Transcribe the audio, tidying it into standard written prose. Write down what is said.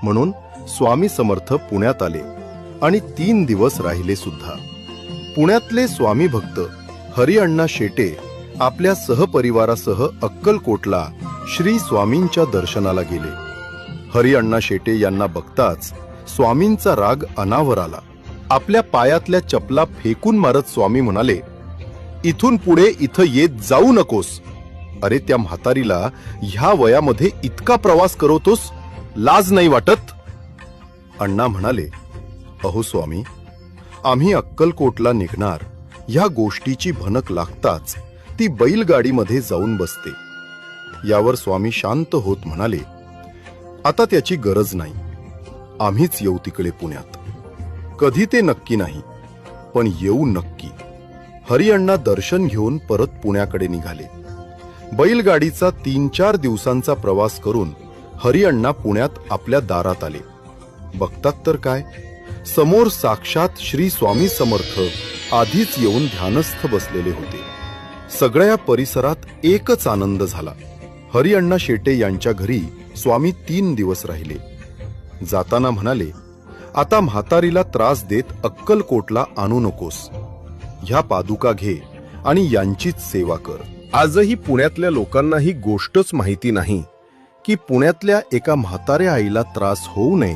म्हणून स्वामी समर्थ पुण्यात आले आणि 3 दिवस राहिले सुद्धा. पुण्यातले स्वामी भक्त हरिअण्णा शेटे आपल्या सहपरिवारासह अक्कलकोटला श्री स्वामींच्या दर्शनाला गेले. हरिअण्णा शेटे यांना बघताच स्वामींचा राग अनावर आला. आपल्या पायातल्या चपला फेकून मारत स्वामी म्हणाले, इथून पुढे इथं येत जाऊ नकोस. अरे, त्या म्हातारीला ह्या वयामध्ये इतका प्रवास करवतोस, लाज नाही वाटत? अण्णा म्हणाले, अहो स्वामी, आम्ही अक्कलकोटला निघणार ह्या गोष्टीची भनक लागताच ती बैलगाडीमध्ये जाऊन बसते. यावर स्वामी शांत होत म्हणाले, आता त्याची गरज नाही. आम्हीच येऊ तिकडे पुण्यात. कधी ते नक्की नाही, पण येऊ नक्की. हरिअण्णा दर्शन घेऊन परत पुण्याकडे निघाले. बैलगाडीचा 3-4 दिवसांचा प्रवास करून हरिअण्णा पुण्यात आपल्या दारात आले. बघतात तर काय, समोर साक्षात श्री स्वामी समर्थ आधीच येऊन ध्यानस्थ बसलेले होते. सगळ्या परिसरात एकच आनंद झाला. हरिअण्णा शेटे यांच्या घरी स्वामी 3 दिवस राहिले. जाताना म्हणाले, आता म्हातारीला त्रास देत अक्कलकोटला आणू नकोस. ह्या पादुका घे आणि यांचीच सेवा कर. आजही पुण्यातल्या लोकांना ही गोष्टच माहिती नाही की पुण्यातल्या एका म्हाताऱ्या आईला त्रास होऊ नये